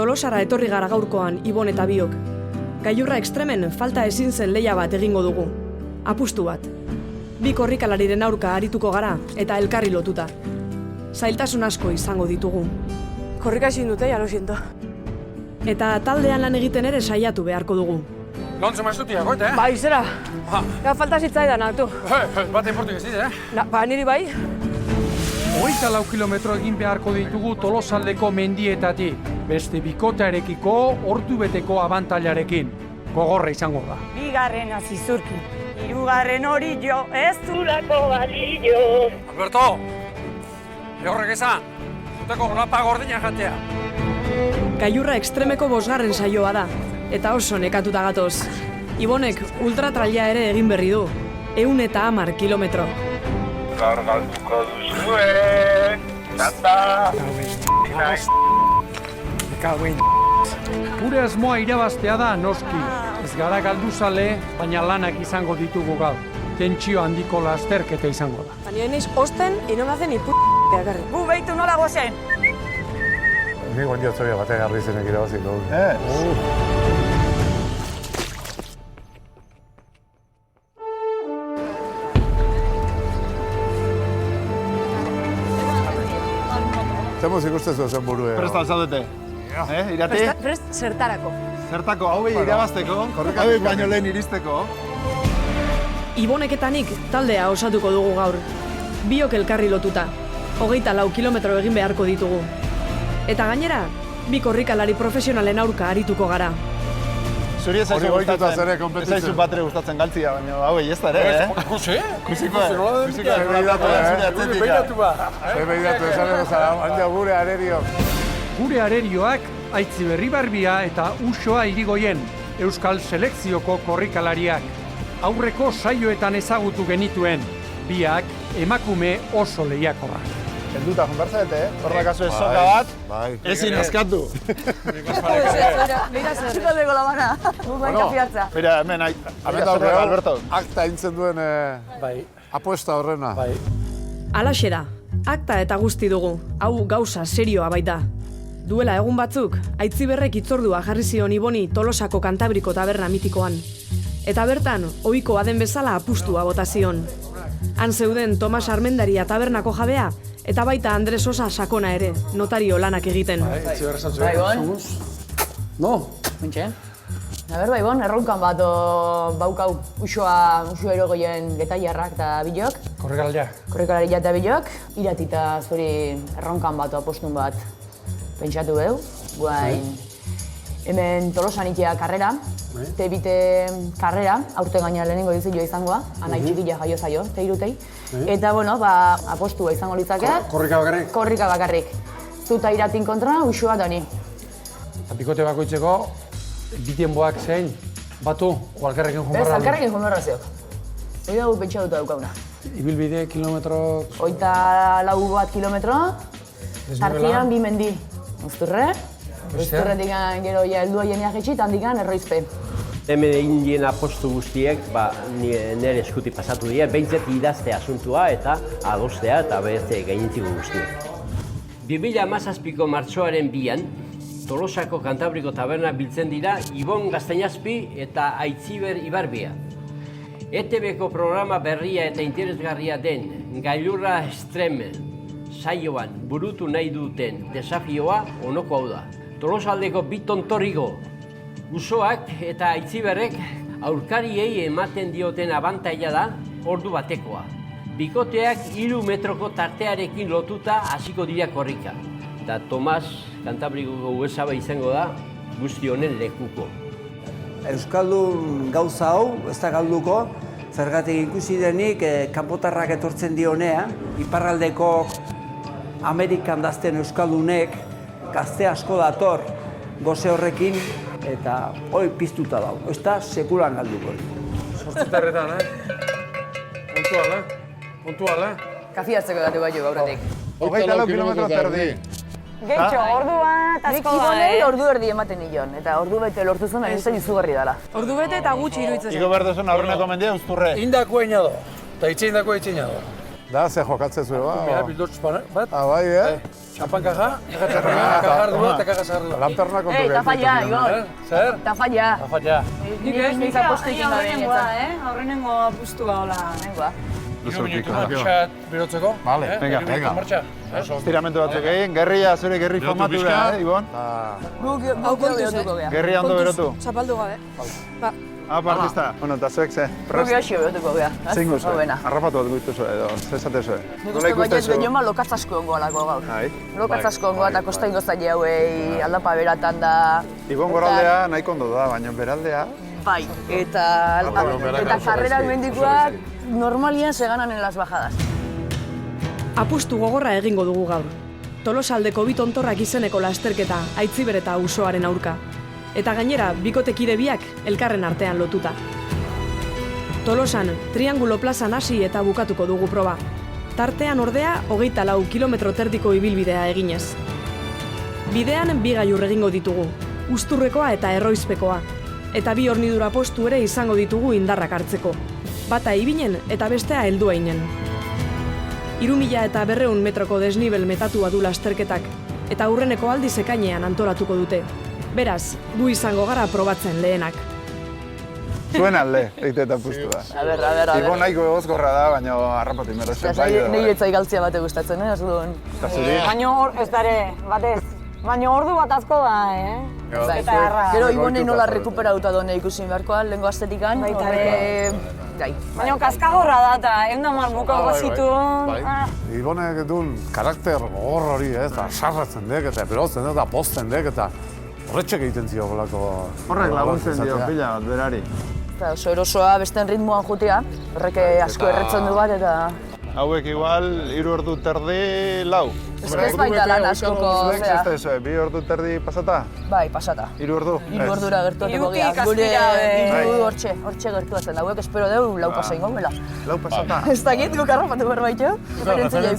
Tolosara etorri gara gaurkoan Ibon eta biok. Gailurra ekstremen falta ezin zen lehia bat egingo dugu. Apustu bat. Bi korrikalariren aurka arituko gara eta elkarri lotuta. Zailtasun asko izango ditugu. Korrika ezin dute, ya lo siento. Eta taldean lan egiten ere saiatu beharko dugu. Lontze maiztutia, goite, eh? Bai, zera. Ja, falta zitzaidan, tu. Bate importik ez dira, Ba, niri bai. 24 kilometro egin beharko ditugu Tolosaldeko mendietatik. Beste bikotearekiko ordubeteko abantailarekin. Gogorra izango da. Bigarrena zizurki, hirugarren hori jo, ez zulako balio. Alberto! Lehorrek ezan, zuteko lapa gordina jatea. Gailurra ekstremeko 5. saioa da, eta oso nekatuta gatoz. Ibonek ultratraila ere egin berri du, 110 kilometro. Gaur galduko duzue, tata! Gure asmoa irabaztea da, noski. Ez gara galduzale, baina lanak izango ditugu gaur. Tentsio handiko lasterketa izango da. Baina naiz osten, y no me hace ni p*** agarri. Gu behitu nola gozen. Nik ondio zoia batek garri zenek irabazik dugu. Zemuz ikustezu zen burue. Presta alzaudete. Irati? Prest zertarako. Zertako, hau irabazteko, hau baino lehen iristeko. Ibonek eta nik taldea osatuko dugu gaur. Biok elkarri lotuta. 24 kilometro egin beharko ditugu. Eta gainera, bi korrikalari profesionalen aurka arituko gara. Zuri ez zaizu Hori goituta gustatzen, zere ez konpetitzen. zaizu batre gustatzen galtzia, baina hauei ez da ere, eh? Kusi? Kusiko, Begiratu, esan edo zara, handia gure arerio. Gure arerioak Aitzi Berribarbia eta Uxoa Irigoien, Euskal Selekzioko korrikalariak. Aurreko saioetan ezagutu genituen, biak emakume oso lehiakorrak. Helduta jonbertzete, horra kasu soka bat, ezin askatu. Mira zer. Zukaldeko labana, gugain kafiatza. Mira, hemen, Alberto. Akta intzen duen apuesta horrena. Alaxe da, akta eta guzti dugu, hau gauza serioa baita. Duela egun batzuk, Aitziberrek hitzordua jarri zion Iboni Tolosako Kantabriko taberna mitikoan. Eta bertan, ohikoa den bezala apustua bota zion. Han zeuden Tomas Armendaria tabernako jabea, eta baita Andres Osa sakona ere, notario lanak egiten. Baibon? No? Mintxe? Bai, Bon, erronkan bat baukau Uxoa Irigoien getaiarrak eta bilok. Korrikalariak eta bilok. Iratita zuri erronkan bat apostun bat pentsatu behu. Guain, hemen Tolosan itea karrera, T-bite karrera, aurte gaina lehenengo dizioa izangoa, anai txikila jaio zaio, T-irutei. Eta, bueno, apostua izango litzake. Korrika bakarrik? Korrika bakarrik. Zuta iratin kontra, Uxoa da ni. Bikote bakoitzeko, bitemboak zein, batu, o alkarrekin Ez, alkarrekin jomarra zeok. Hori dugu pentsatuta daukaguna. Ibilbide, kilometro... 24 kilometro, tartian 2 mendi. Uzturre, Uzturretik gero heldua jenea jetxit, handikan erroizpe. Hemen egin dien apostu guztiek, nire eskuti pasatu dira, behintzat idazte asuntua eta adostea eta beste gainentiko guztiek. 2017ko martxoaren 2an, Tolosako Kantabriko taberna biltzen dira Ibon Gaztainazpi eta Aitziber Ibarbia. ETB-ko programa berria eta interesgarria den Gailurra Extreme saioan burutu nahi duten desafioa honoko hau da. Tolosaldeko bi tontorrigo, Uxoak eta Aitziberrek aurkariei ematen dioten abantaila da ordu batekoa. Bikoteak 3 metroko tartearekin lotuta hasiko dira korrika. Eta Tomas Kantabriko uesaba izango da guzti honen lekuko. Euskaldun gauza hau, ez da galduko, zergatik ikusi denik kanpotarrak etortzen dionea, iparraldeko Amerikan dazten Euskaldunek gazte asko dator goze horrekin eta hoi piztuta dago, ez da sekulan galduko. Sortzutarretan, Puntuala. Kafiatzeko datu bai jo gauratik. 24 kilometro terdi. Gehitxo, ordu bat, asko da, Ibonei ordu erdi ematen nion, eta ordu bete lortu zuen, ez da izugarri dela. Ordu bete eta gutxi iruditzen Iko behar duzun aurreneko mendia Uzturre. Indako eina do, eta itxeindako itxeina do. Da, ze jokatzen zuen, Mira, bildotz bat. Bai, Txapan kaja, kagardua eta kagazardua. Lanterna kontu Ei, tafa ja, Igor. Zer? Tafa ja. Tafa ja. Nik apostu egin gabe niretzat. Aurrenengo apustua hola. Nengoa. Martxat berotzeko. Vale, venga. Martxa. Estiramendu batzuk egin, gerria, zure gerri famatu da, Ibon? Hau kontu gea. Gerria ondo berotu. Zapaldu gabe. Artista. Bueno, eta zuek ze? Guk gaxio berotuko gea. Zingu zuen. Hobena. Harrapatu bat guitu zuen edo, zezate zuen. Nik uste baiet gehioma lokatz asko ongo alako gaur. Lokatz asko ongo eta kosta ingo zaila hauei aldapa beratan da. Ibon goraldea nahiko ondo da, baina beraldea... Bai, eta karrerak mendikoak normalian se ganan en las bajadas. Apustu gogorra egingo dugu gaur. Tolosaldeko bi tontorrak izeneko lasterketa Aitziber eta Usoaren aurka. Eta gainera, bikotekide biak elkarren artean lotuta. Tolosan, Triangulo plazan hasi eta bukatuko dugu proba. Tartean ordea, 24 kilometro terdiko ibilbidea eginez. Bidean bi gailur egingo ditugu, Uzturrekoa eta Erroizpekoa. Eta bi hornidura postu ere izango ditugu indarrak hartzeko. Bata ibinen eta bestea heldua inen. 3.200 metroko desnibel metatua du lasterketak, eta aurreneko aldiz ekainean antolatuko dute. Beraz, gu izango gara probatzen lehenak. Zuen alde, egite eta puztu da. A ber. Ibon nahiko egozkorra da, baina harrapatu inberrezen bai. Nire etzai galtzia bate gustatzen, ez duen. Eta zuri? Baina ez dare, batez. Baina ordu bat asko da, Eta harra. Gero Ibonek nola rekuperatuta done ikusi beharkoa, lehenko astetikan. Baita ere. Baina kaskagorra da eta eundamal bukako zitu. Ibonek duen karakter gogor hori, eta sarratzen dek, eta berotzen dek, eta posten dek, eta horretxek egiten zio golako... Horrek laguntzen dio, pila bat, berari. Eta oso erosoa besten ritmoan jutea, horrek asko erretzen du bat eta... Hauek igual, 3 ordu terdi, lau. Ez baita lan askoko, zera. Ez da, 2 ordu terdi pasata? Bai, pasata. 3 ordu? 3 ordura gertuatuko gea. Gure hortxe gertuatzen da. Hauek espero dugu lau pasa ingo bela. Lau pasata? Ez dakit, guk harrapatu berbaitxo. Referentzia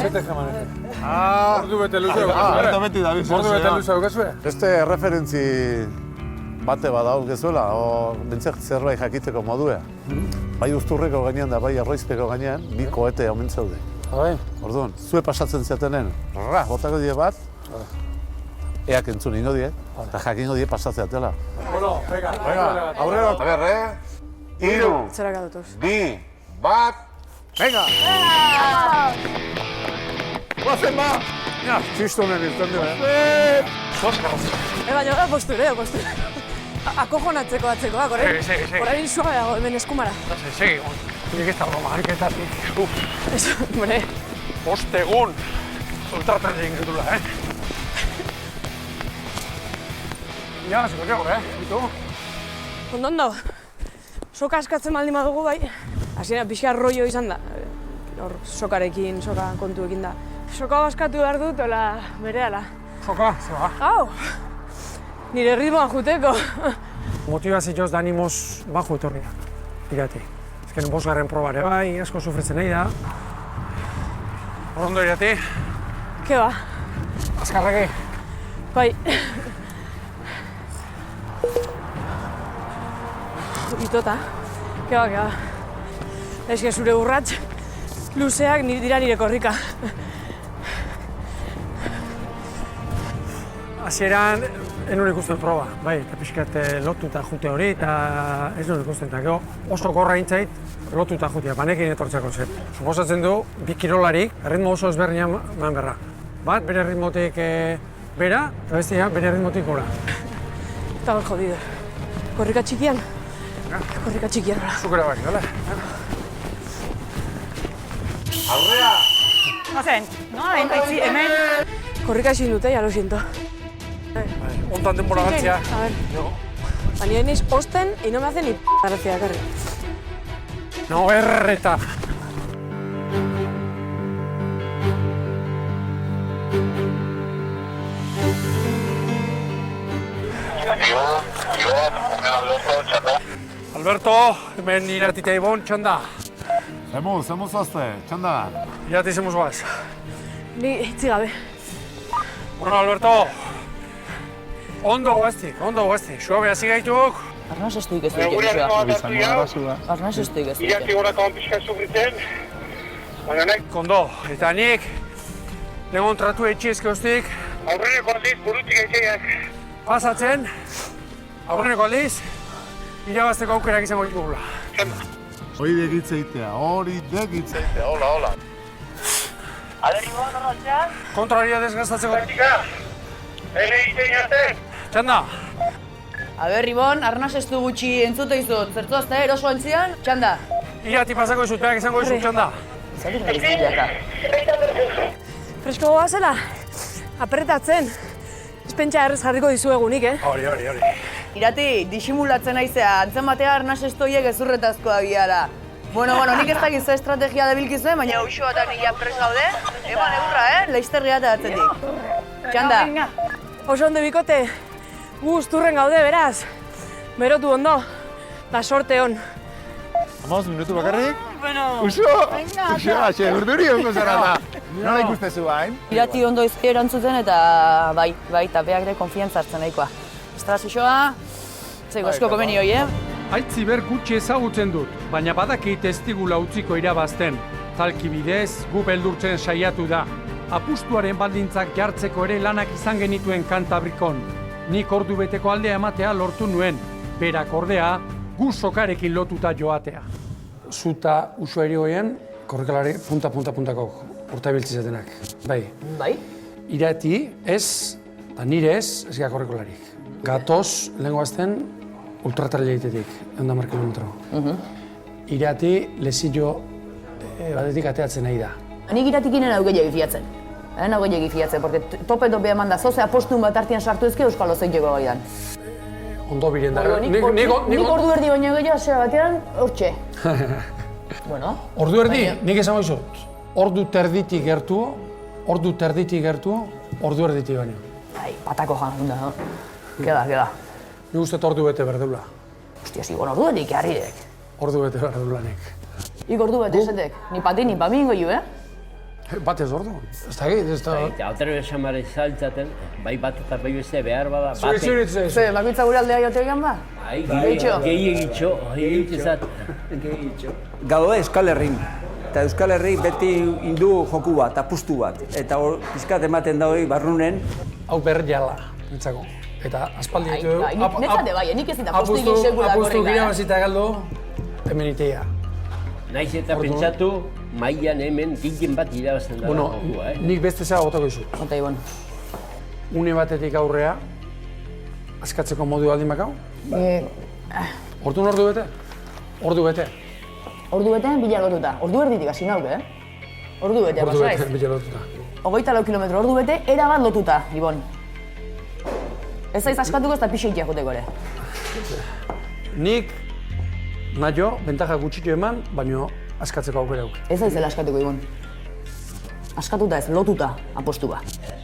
ikutzeko. Ordu bete luzeu. Eta beti da bizu. Ordu bete luzeu, gazue? Beste erreferentzi bate badauk gezuela, o bentsek zerbait jakiteko modua. Bai Uzturreko gainean da bai Erroizpeko gainean, bi kohete omen zaude. Orduan, zue pasatzen ziatenen, botako die bat, eak entzun ingo die, eta jakingo die pasatzea dela. Bueno, venga, aurrera. A ber, 3, Zeraka dutuz. 2, 1, venga! Guazen ba! Ja, txistonen izten du, Baina gara posture. Akojonatzeko atzekoak, orain? Segi. Orain suabe dago, hemen eskumara. Segi, nik ez dago marketatik. Eso, hombre. 5 egun soltartan egin getula, Ja, ziko jago, Bitu? Ondo. Soka askatzen baldin badugu bai. Hasieran pixka rollo izan da. Hor, sokarekin, soka kontuekin da. Soka askatu behar dut, hola, berehala. Soka, zeba. Hau! Nire ritmoa juteko. Motivazioz da animoz bajo etorri da. Irati. Ezken 5. probare bai, asko sufritzen nahi da. Ondo irati? Ke ba? Azkarreki? Bai. Itota. Ke ba. Eske zure urrats luzeak dira nire korrika. Hasieran, enun ikusten proba, bai, eta pixkat lotuta jute hori, eta ez nuen ikusten, eta oso gorra intzait lotuta jutea, banekin etortzeko zen. Suposatzen du, bi kirolarik, erritmo oso ezberdinak eman berra. Bat, bere ritmotik bera, eta bestea, bere ritmotik gora. Eta hor jodido. Korrika txikian? Korrika txikian, bera. Zukera bai, gale? Aurrea! Ozen, no, hemen. Korrika ezin dute, ya lo siento. Ontan denbora gantzia. A ver. Baina eniz osten, y no me hace ni gracia, karri. No, erreta. Alberto, hemen iratita Ibon, txanda. Zemuz azte, txanda. Irati zemuz guaz. Ni hitzi gabe. Bueno, Alberto. Ondo guazti. Suabe hasi gaituk. Arnaz ez duik ez dut, Josua. Arnaz ez duik ez dut. Kondo, eta nik Legon tratu etxiezke hostik. Aurreneko aldiz burutik eitxeak. Pasatzen, aurreneko aldiz, irabazteko aukerak izango ditugula. Hori degitzeitea, hola. Aderi bon, arratxean? Kontraria desgastatzeko. Praktika, ere itzein arte. Txanda! Aber, Ibon, arnaz ez du gutxi entzute izut. Zertu azte eroso entzian, txanda. Irati pasako izut, berak izango izut, txanda. Zertu nahi zidaka. Fresko goazela, apretatzen. Ez pentsa errez jarriko dizuegunik, Hori. Irati, disimulatzen naizea, antzen batea arnaz ez toiek ezurretazkoa biara. Bueno, nik ez dakit ze estrategia debilkizuen, baina uxo eta nila pres gaude. Eman egurra, leizterria eta atzetik. Txanda. Oso ondo bikote, gu usturren gaude, beraz. Berotu ondo, da sorte hon. 15 minutu bakarrik? Bueno, Uxo, haxe, urduri ongo zara da. Nola ikustezu hain? Irati ondo izki erantzuten eta bai, tapeak ere konfiantza hartzen nahikoa. Estrazioa, zeiko asko komeni hoi, Aitzi ber gutxi ezagutzen dut, baina badakit ez digula utziko irabazten. Talki bidez, gu beldurtzen saiatu da. Apustuaren baldintzak jartzeko ere lanak izan genituen Kantabrikon. Nik ordu beteko aldea ematea lortu nuen. Berak ordea, gu sokarekin lotuta joatea. Zuta usu erioen, korrikalari punta-puntako urtabiltzizatenak. Bai. Bai? Irati ez, eta nire ez gara korrikalarik. Gatoz, lehenko azten, ultratraileitetik, 110 kilometro. Irati lezillo batetik ateatzen nahi da. Nik iratikin ena gehiagi fiatzen. Ena gehiagi fiatzen, porque tope eman da, zozea postun bat artian sartu ezke Euskal Ozeiteko gaidan. Ondo biren da. Nik ordu erdi baino gehiago, zera batean, hortxe. Bueno. Ordu erdi, nik esango izut. Ordu terditik gertu, ordu erditik baino. Ai, patako jangunda, no? Keda. Nik uste ordu bete berdula. Ostia, zigon ordu erdik harridek. Ordu bete berdula nik. Ik ordu bete esetek. Ni pati, ni pamingo ju, Bat ez ordu. Ez da gehi, ez da... Eta otero esamare saltzaten, bai bat eta bai beste behar bada, Ze, bakoitza gure aldea jote egan ba? Gehiagitxo, Gaude Euskal Herrin. Eta Euskal Herri beti indu joku bat, apustu bat. Eta hor, pizkat ematen da hori barrunen. Hau berriala, nintzako. Eta aspaldi ditu du. Netzate bai, nik ez dita apustu egin sekula Apustu korrika. girabazita galdu, hemen itea. Naiz eta pentsatu, mailan hemen ginen bat irabazten dara jokua, Nik beste zera gotako izut. Ota, Ibon. Une batetik aurrea, askatzeko modu baldin bakau. Ordu bete? Ordu bete. Ordu bete, bila lotuta. Ordu erditik hasi nauk, Ordu bete, pasaiz. Bila lotuta. 24 kilometro ordu bete, erabat lotuta, Ibon. Ez zaiz askatuko ez da pixeikia joteko ere. Nik, naio, bentaja gutxitu eman, baino askatzeko aukera auk. Ez zaizela askatuko, Ibon. Askatuta ez, lotuta apostua.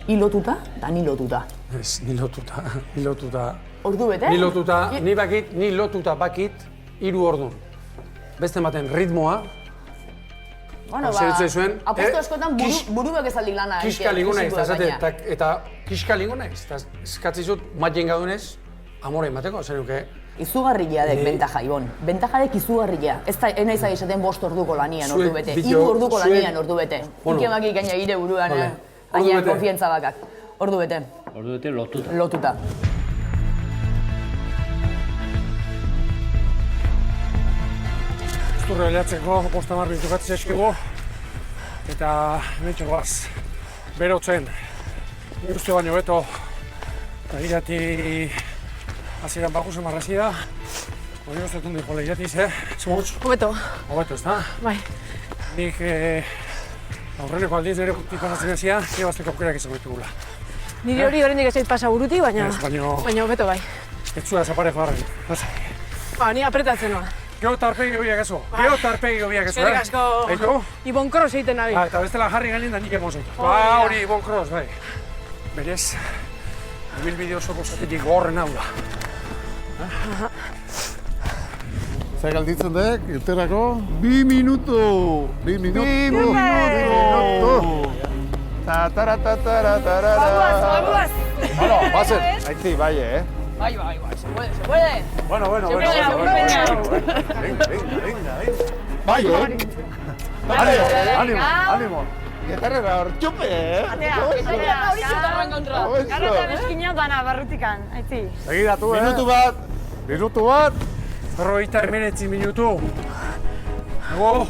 I lotuta, eta ni lotuta. Ez, ni lotuta. Ordu bete? Ni lotuta bakit, 3 ordun. Beste ematen ritmoa, Bueno, apostu askotan buruak ez aldik lana. Kiska lingo naiz, eta kiska lingo naiz. Eskatzizut, matien gaudunez, amore emateko, zer nuke. Izugarria dek bentaja, Ibon. Bentaja dek izugarria. Ez da, nahi zai esaten 5 orduko lanian ordu bete. 3 orduko lanian ordu bete. Ike maki gaina gire buruan, haien konfientza bakak. Ordu bete. Ordu bete lotuta. Lotuta. Usturre lehatzeko, 50 minutu eskego. Eta hemen txegoaz, berotzen. Uste baino beto, eta irati hasieran bakusen marrazi da. Hori gozatun diko lehiratiz, Zemotz? Hobeto. Hobeto, ez da? Bai. Nik aurreneko aldiz nire ikonatzen ezia, irabazteko aukerak izango ditugula. Nire hori horrendik ez zait pasa buruti, baina hobeto bai. Ez zua zapare joarren, Ba, ni apretatzen noa. Gero tarpegi hobiak ezo. Eskerrik asko. Ibon Cross egiten nabi. Eta bestela jarri gainin da nik emozeitu. Ba, hori Ibon Cross, bai. Berez, ibilbide oso gozatetik gorren hau da. Zer galditzen dek, irterako? 2 minutu! 2 minutu! Baguaz! Bueno, bazen. Aitzi, bai, Bai, se puede. Bueno. Venga. Bai, Ánimo. Getarrera hor txupe, Atea, garrota bezkina dana barrutikan, aitzi. Segidatu, Minutu bat. 59 minutu. Ego,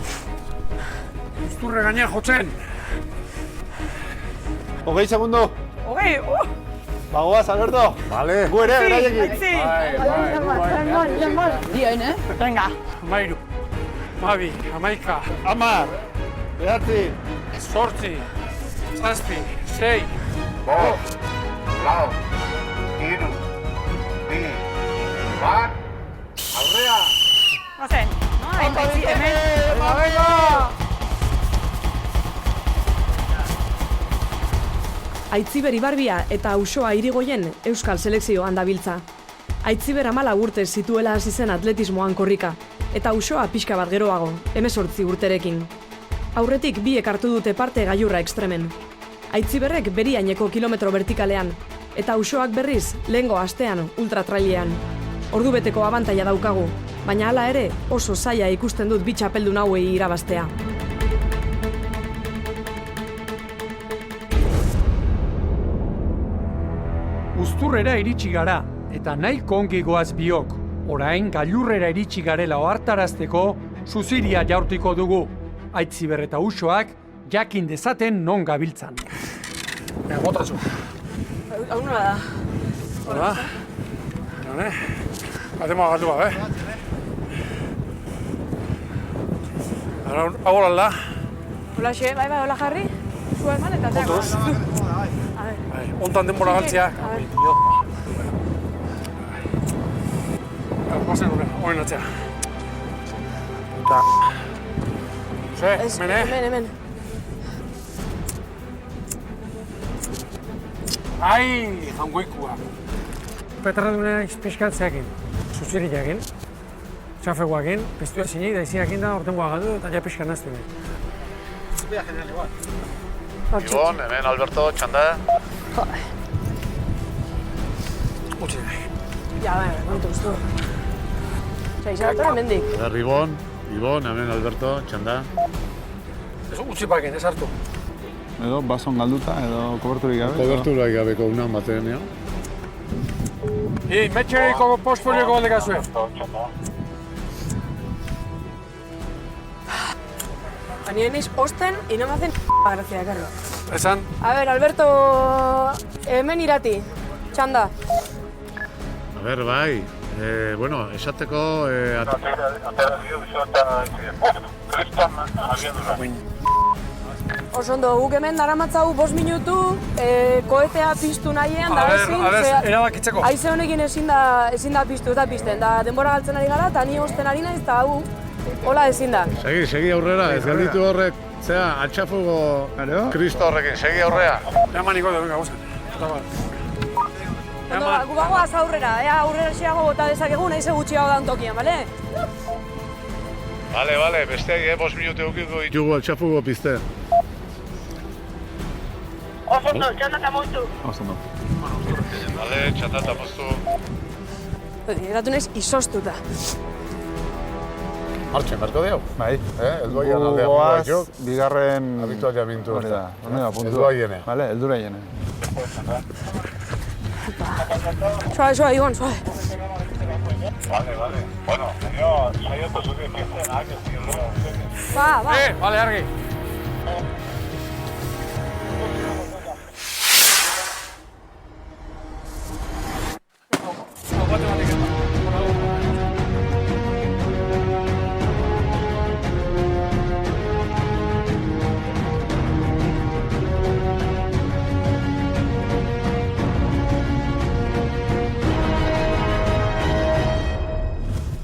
usturre gainean jotzen. 20 segundo. Hogei, Bagoaz, Alberto. Vale. Gu ere, beraiekin. aitzi. Dioen, Venga. 13, 12, 11, 10, 9, 8, 7, 6. 5, 4, 3, 2, 1, bat. Aurrea. Ozen, no? Aitzi, hemen. Aitziber Ibarbia eta Ausoa Irigoien euskal selekzioan dabiltza. Aitziber 14 urte zituela hasi zen atletismoan korrika, eta Ausoa pixka bat geroago, 18 urterekin. Aurretik biek hartu dute parte gailurra ekstremen. Aitziberrek beriaineko kilometro vertikalean, eta Ausoak berriz lehengo astean ultratrailean. Ordubeteko abantaila daukagu, baina hala ere oso zaila ikusten dut bi txapeldun hauei irabaztea. Uzturrera iritsi gara, eta nahiko ongi goaz biok. Orain, gailurrera iritsi garela ohartarazteko, zuziria jaurtiko dugu. Aitziber eta Usoak jakin dezaten non gabiltzan. Botatzu. Hau nola da? Hola. Hone. Batemoa galdu gabe. Hau alda. Hola xe, bai, hola jarri. Zua eman eta teago. Ontan denbora galtzea. Pasen horren atzea. Eta... Hemen. Ai, jangoikua. Petarradunea izpiskatzeakin, zuziriakin, txafeguakin, piztua zinei da izinakin da ortengoa galdu eta ja pixkan naztu nahi. Ibon, hemen Alberto, txanda. Utsi nahi. Ja, momentu guztu. Izan hemendik. Ibon, hemen Alberto, txanda. Ez utzi paken, ez hartu. Edo, bason galduta, edo koberturik gabe. Koberturak gabeko unan batean, ja. Metxeriko postfolioko galdeka zuen. Nien iz osten, y no me hacen gracia, Carlos. Esan? A ver, Alberto, hemen irati, txanda. A ber, bai. Bueno, esateko... Oso ondo, guk hemen daramatzagu 5 minutu, koetea piztu nahiean, da ezin... erabakitzeko. Haize honekin ezin da piztu eta pizten, da denbora galtzen ari gara, eta ni osten ari naiz, eta hau, hola ezin da. Segi aurrera, ez galditu horrek, zera, altxafugo Kristo horrekin, segi aurrera. Emaniko dugu gauzen. Gu bagoaz aurrera, aurrera xeago bota dezakegun, nahize gutxiago daun tokian, bale? Bale, besteak 5 minutu eukiko ditugu altxafugo pizte. Oso ondo, txanda eta moztu. Bale, txanda eta moztu. Geratu naiz izostuta. Martxen, berko diau? Bai. Elduaian aldean puntuak jo. Bigarren... Habitual jamintu. Hori da, puntua. Elduaiene. Vale, elduraiene. Suave, Igon, suave. Vale. Bueno, saiatu zure piztenak ez dira. Va. Bale, argi.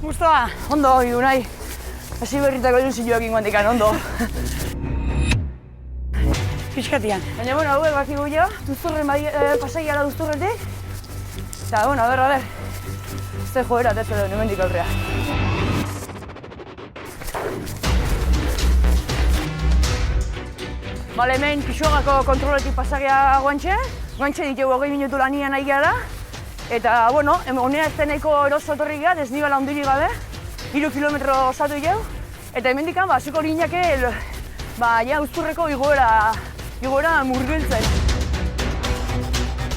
Gustoa, ondo, Iunai. Hasi berritako ilusioak inguantikan, ondo. Pixkatian. Baina, bueno, hauek bakigu jo, duzturren pasaiara duzturretik. Eta, bueno, a ver. Ze joera, ez edo, numendik aurrea. Bale, hemen Pisuagako kontroletik pasagia guantxe. Guantxe ditugu 20 minutu lanian nahi gara. Eta, bueno, honea ez deneko eroso etorri gara, desnibala handirik gabe. 3 kilometro osatu jau. Eta hemendikan, hasiko lineake ja Uzturreko igoera murgiltzen.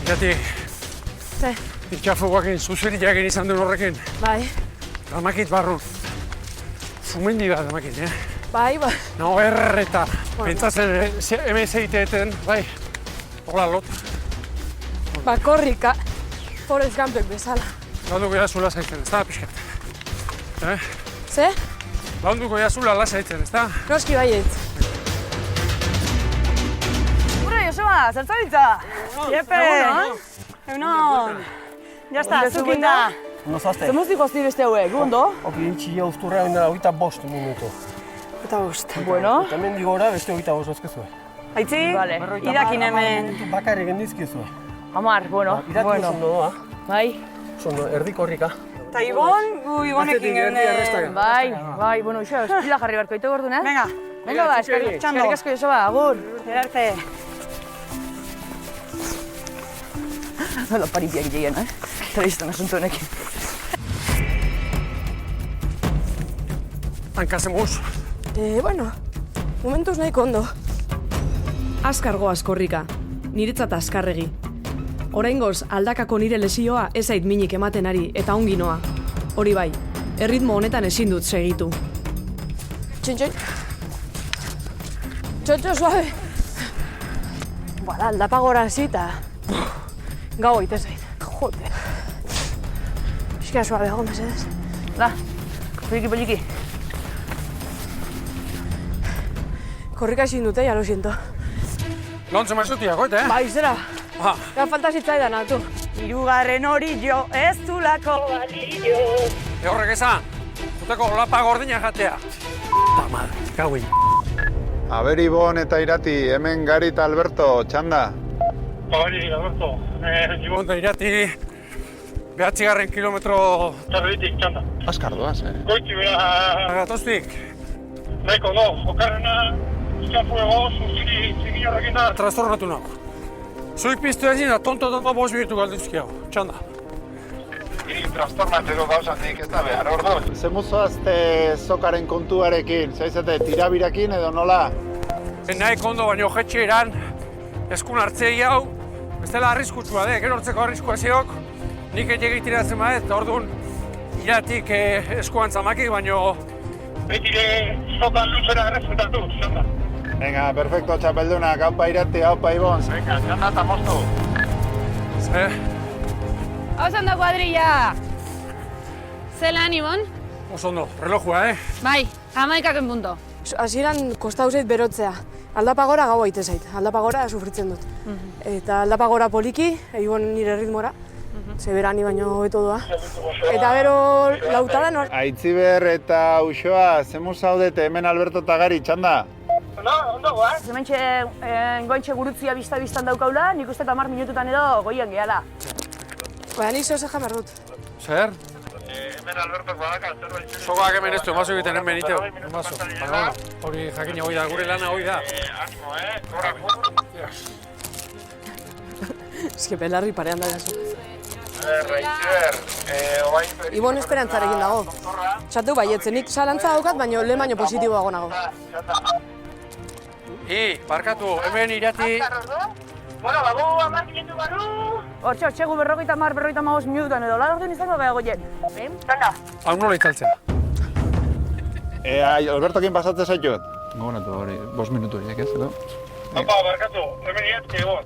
Irati, Ze, itxafuguakin, zuzeriak izan duen horrekin. bai, Damakit barrun. Sumendi bat damakit, bai. Nago erreta. Pentsatzen, hemen zeiteeten, bai. Hola, lot. Korrika, Forrest Gumpek bezala. Launduko jazula zaitzen, ez da, pixkat. Ze? Launduko jazula lasaitzen, ez da? Noski baietz. Hurra, Joseba, zertzabiltza? Jepe! Egunon! Jazta, zukin da! Nozazte? Zemuzik hosti beste hauek, gundo? Oki, itxia Uzturrean da 25 minutu. Eta bost. Bueno. Eta hemen digora beste 25 ozkezue. Aitzi, Vale. irakin hemen. Bakarrik gendizkizue. Amar, bueno. Irati zondo doa. Bai, Zondo, erdikorrika. Eta Ibon, gu Ibonekin geunden. bai, bueno, iso, pila jarri barko ito gordun, Venga, Venga, ba, eskerrik asko, Joseba, agur. gerarte. Nola paripiak egin, Telebistan asunto honekin. Hankazemuz. Bueno, momentuz nahiko ondo. Azkargo askorrika, niretzat azkarregi. Oraingoz, aldakako nire lesioa ez zait minik ematen ari eta ongi noa. Hori bai, erritmo honetan ezin dut segitu. Txintxoi. Txotxo, suave. Bala, aldapagora hasi eta... Gau oite zait. Joder. Pixka suave, hago mesedez. Da, poliki. Korrika ezin dute, ya lo siento. Lontzen maizutiako, Bai, zera. Aha. Ja, falta zitzaidan, atu. Hirugarren hori jo, ez zulako balio. Horrek esan, juteko lapa gordina jatea. Tama, gauin. Aber Ibon eta Irati, hemen Gari eta Alberto, txanda. Hori, Alberto. Ibon eta Irati, 9 kilometro... Zerbitik, txanda. Azkar doaz, Goiti beha... Gatoztik. Nahiko, no. Okarrena, izkafuego, zuziki horrekin da. Trastornatu nago. Zuik piztu ezin da, tonto 5 minutu galduzkiago, txanda. Trastornatzeko gauzandik ez da behar, ordu. Zemuzoazte zokaren kontuarekin, zaizate tirabirakin edo nola? Nahiko ondo baino jetxe eran, eskun hartzei hau, ez dela arriskutsua, gero hortzeko arriskua ziok, nik egin tiratzen maet, eta orduan Iratik eskuan zamakik, baino... Betire zokan luzera errezentatu, txanda. Venga, perfecto, txapeldunak, haupa Irati, haupa Ibon. Venga, txanda eta moztu. Ze? Hau da kuadrilla! Zelan, Ibon? Oso ondo, relojua, Bai, 11 punto. Hasieran kostau zait berotzea. Aldapagora gau aite zait, aldapagora sufritzen dut. Eta aldapagora poliki, Ibon nire ritmora. Zeberani baino hobeto doa. Eta gero lautara nor... Aitziber eta Uxoa, zemuz zaudete hemen Alberto eta Gari, txanda? Ondo, guaz? Hementxe gointxe gurutzia biztan daukaula, nik uste 10 minututan edo goian gehala. Baina nik zehose jamar dut. Zer? Hemen Alberto badaka, zerbait. Sokak hemen ez du, emazo egiten hemen iteo. Emazo, hori jakina hoi da, gure lana hoi da. Animo, korra. Ez que belarri parean da gaso. Raitziber, oain... Ibon esperantzarekin dago. Txatu baietzenik salantza daukat, baina lehen baino positiboago nago. Barkatu, hemen Irati... Bueno, bago, 10 minutu baru. Hortxe, gu 50 minututan edo, lan orduan izango gehiago jen. Txanda. Hau nola itzaltzea? Albertokin pasatzen zaitut? Gobonatu hori, 5 minutu horiek ez, edo? Opa, barkatu, hemen Irati egon.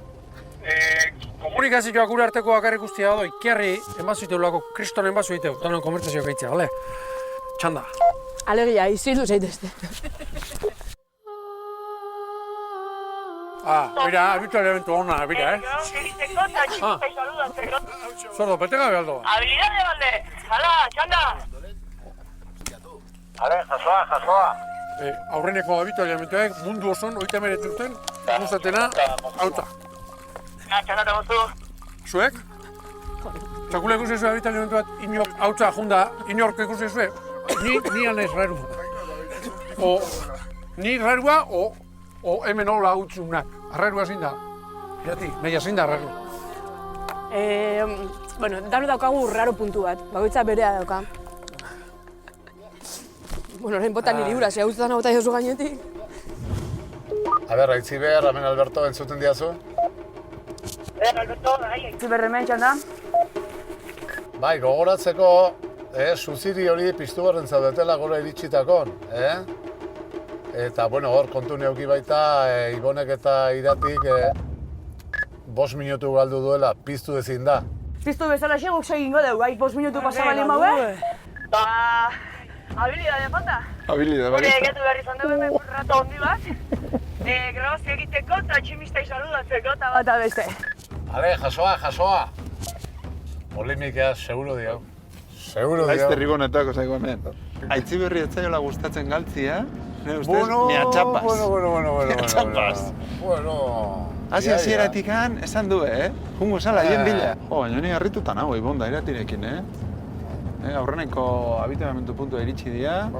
Komunikazioak gure arteko bakarrik guztia da, ikerri enbazu iteulako, kriston enbazu iteu, tanon konbertsazioak eitzea, bale? Txanda. Alegia, izilu zaitezte. Mira, abitu elementu hona, mira, Zordo, pete gabe aldo? Habilidade balde, hala, txanda! Hale, jasoa. Aurreneko abitu elementuak mundu oson, oita mereturten, guztatena, hauta. Txanda eta mozu. Zuek? Txakule ikusi zuen abitu elementu bat, inok hautza junda, inorko ikusi zuen, ni anez raru. Ni rarua, o hemen hola hautzunak. Arrarua zin da. Irati, meia zin da arraru. Bueno, dano daukagu raro puntu bat, bakoitza berea dauka. Bueno, orain bota niri ura, ze hau zutan hau jozu gainetik. Aber, Aitziber, hemen Alberto entzuten diazu? Alberto, bai. Aitziber hemen txanda? Bai, gogoratzeko, suziri hori piztu barren zaudetela gora iritsitakon, Eta, bueno, hor kontu neuki baita, Ibonek eta Iratik 5 minutu galdu duela, piztu ezin da. Piztu bezala xeguk segingo dugu, 5 minutu pasabali maue? Habilidade falta? Habilidade, bai. Egetu behar izan dugu hemen rato hondi bat. Grabazio egiteko eta tximistei saludatzeko eta bat beste. Ale, jasoa. Polemikea, seguro dio. Aizte ribonetako zaigu hemen. Aitziberri ez zaiola gustatzen galtzia, ne ustez, ni atxapaz. Bueno. Atxapaz. Hasieratik esan du, jungo zala, hien bila. Baina ni harrituta nago, Ibon da Iratirekin, Aurreneko habitamentu puntua iritsi dira.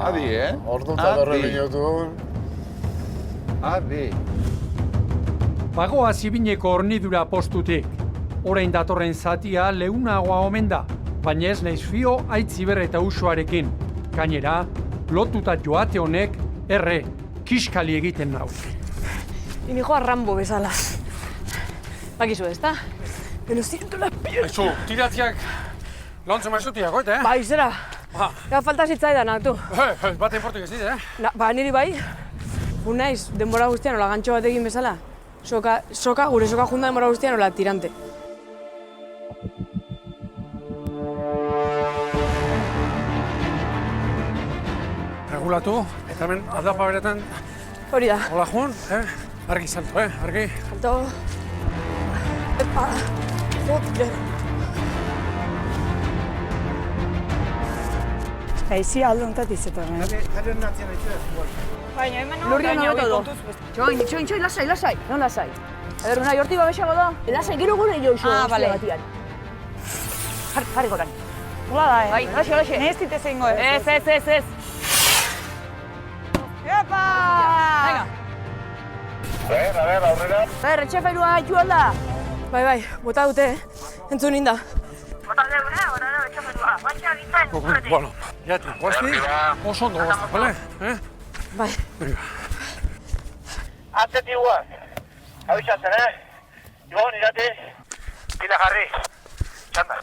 Adi, Orduta horre minutun. Adi. Bagoa zibineko hornidura postutik. Orain datorren zatia leunagoa omen da, baina ez naiz fio Aitziber eta Usoarekin. Gainera, lotuta joate honek, kiskali egiten nau. Ini joa Rambo bezala. Bakizu ez da? Pero siento las piernas. Aizu, tiratziak lontzen maizutiak, Bai, zera. Ja, falta zitzaidan, tu. Baten portuk ez dit, Ba, niri bai. Naiz, denbora guztian nola gantxo bat egin bezala. Gure soka junda denbora guztian nola tirante. Regulatu, eta hemen aldapa beretan... Hori da. Hola, Jun, argi salto, argi. Salto. Epa. Joder. Aizia aldontat izetan, Baina, hemen Lurrian hobeto do. Txoin, lasai. Non lasai? Eder, unai horti babexago da? Lasai, gero gure joixo. bale. Jarri goran. Hola da, Bai, laxe. Ez dite zeingo ez. Ez. Epa! Venga. A ver, aurrera. Etxefairua haitu alda. Bai, bota dute, entzun inda. Bota deure, etxapetua. Baina egiten. Bueno, jati, guazti, oso ondo guazti, bale? Bai. Atzetik guaz. Abisatzen, Ibon, Irati. Pila jarri. Txanda.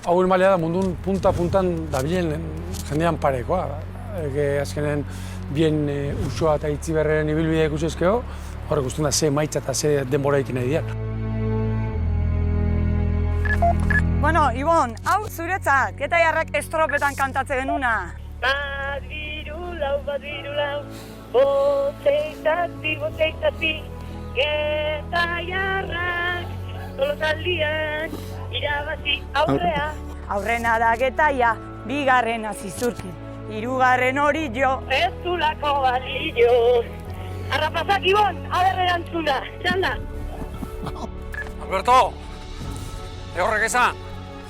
Hau maila da mundun punta-puntan dabilen jendean parekoa. Azkenen bien Usoa eta Aitziberren ibilbidea ikusezkeo, horrek ustuen da ze maitza eta ze denbora egiten nahi dian. Bueno, Ibon, hau zuretzat, Getaiarrak estropetan kantatze genuna. Bat biru lau, boteitati, Getaiarrak, tolosaldian, irabazi aurrea. Aurrena da Getaia, bigarrena Zizurki, hirugarren hori jo. Ez zulako balio. Arrapazak Ibon, aber erantzuna, txanda. Alberto, horrek esan,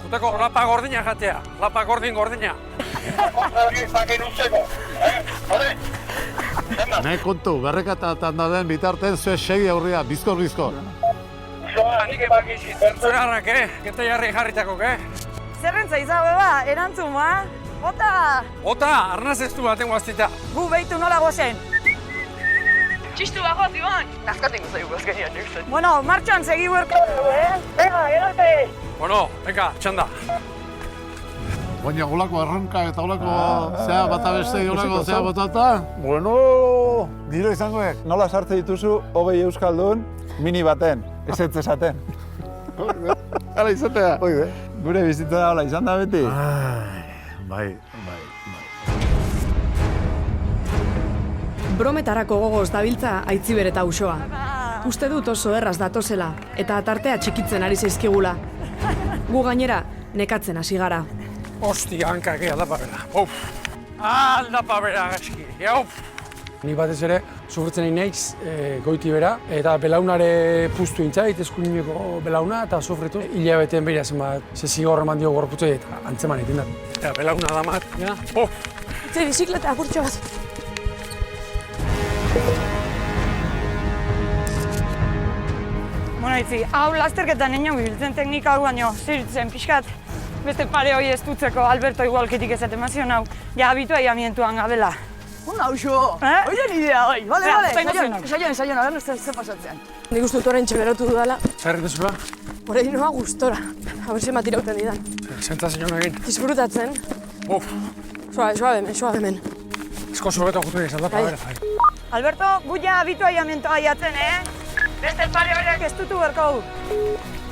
juteko lapa gordina jatea, lapa gordina. Nahi kontu, berrekatatan dauden bitarten zue segi aurria, bizkor. Zerarrak, Getaiarri jarritakok, Zerrentza izabe erantzun ba? Ota, arnaz ez du baten guaztita. Gu behitu nola gozen. Txistu bagoaz, Ibon. Nazkaten guzaiuk azkenian nirtzen. Bueno, martxan segi huerko. Venga, erarte. Bueno, venga, txanda. Baina olako arranka eta olako zea bata beste olako zea botata. Bueno, diro izangoek. Nola sartze dituzu 20 euskaldun mini baten, ez esaten. Hala izatea. Gure bizitza da hola izan da beti. Bai. Brometarako gogoz dabiltza Aitziber eta Usoa. Uste dut oso erraz datozela, eta tartea txikitzen ari zaizkigula. Gu gainera, nekatzen hasi gara. Ostia, hankak aldapa bera. Aldapa bera gaizki. Ni batez ere, sufritzen nahi naiz goiti bera, eta belaunare puztu intzait, eskuineko belauna, eta sufritu hilabeten beria zenbat zigor eman dio gorputzei eta antzeman egiten da. Eta belauna damat, ja. Itze bizikleta apurtxo bat. Bueno, itzi, hau lasterketan nien biltzen teknika hau baino, ziritzen pixkat. Beste pare hori ez dutzeko, Alberto igualketik ezaten mazion hau, ja abitua iamientuan gabela. Hona, Uxo! Oien idea, oi! Bale, saion, a ber, zer pasatzean. Nik uste dut orain txeberotu dudala. Zer dezula? Horrein noa gustora. A ber, zema tirauten didan. Sentsazioan egin. Disfrutatzen. Uf. Suave hemen. Esko zubeto gutu egin, aldapa bera. Alberto, guia abitua jamentoa jatzen, Beste pare horiak ez dutu berkau.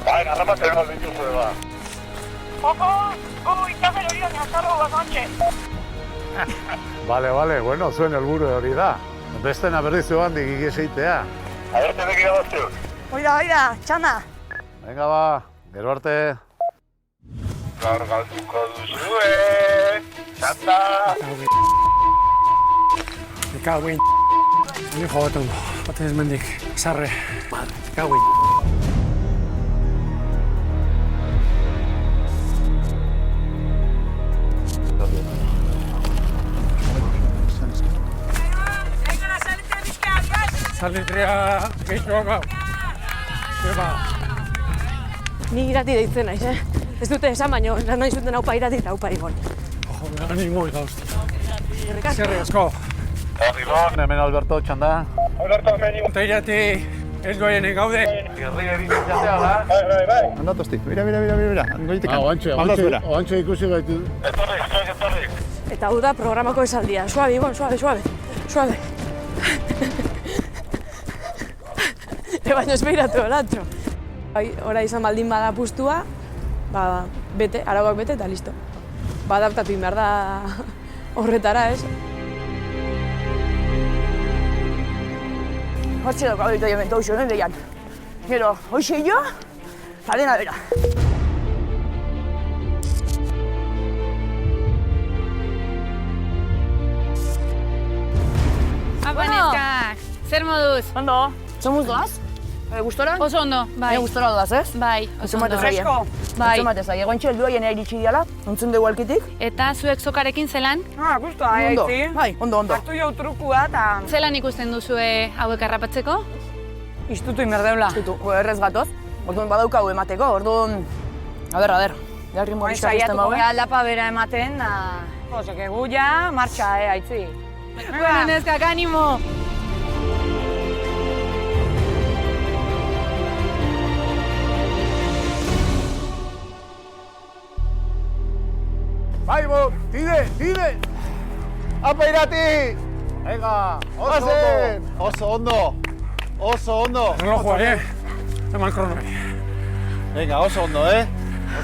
Bai, garrapatzen hor dituzue, ba. Joko, itxafer horion jazarro basantxe. Bale, bueno, zuen helburu hori da. Bestena berriz joan digik eseitea. Agerte begira baztu. Oida, txanda. Venga ba, gero arte. Gargaltuko duzue, txanda. Ikauin. Ni jogaten du. Baten ez mendik. Sarre. Ikauin. Salitrea gehituak hau. Eba. Ni irati deitzen naiz, Ez dute esan baino, nahi zuten haupa irati eta haupa igon. Ojo, animo eta uste. Zerri asko. Hemen Alberto, txanda. Alberto, hemen eta irati ez goienen gaude. Gerri jatea, da? Bai. Andatosti, mira. Oantxe ikusi gaitu. Etorri. Eta hau da programako esaldia. Suabe, Ibon, suabe. Baina ez behiratu elantro. Hora izan baldin bada pustua, bete, arauak bete eta listo. Adaptatu behar da horretara, ez? Hortxe dago hau ditu jementu Uxo, deian. Gero, hoxe jo, eta dena bera. Apa, neskak, zer moduz? Ondo, zomuz doaz? Gustora? Oso ondo, bai. Gustora doaz, ez? Bai, oso ondo. Bai. Entzumate zaie, gontxe helduaien iritsi diala, ontzun dugu alkitik. Eta zuek sokarekin zelan? Gustoa, Ondo, bai, ondo. Hartu jau trukua eta... Zelan ikusten duzue hauek harrapatzeko? Istutu inberdeula. Istutu, errez gatoz. Orduan badaukau emateko, orduan... A ber, jarri morizkak izten baue. Saiatuko aldapa bera ematen, da... Oseke, gu ja, martxa, aitzi. Bueno, neskak, animo! Bai, bo, tide! Apa irati! Venga, oso ondo! Relojua, eman kronoi. Venga, oso ondo,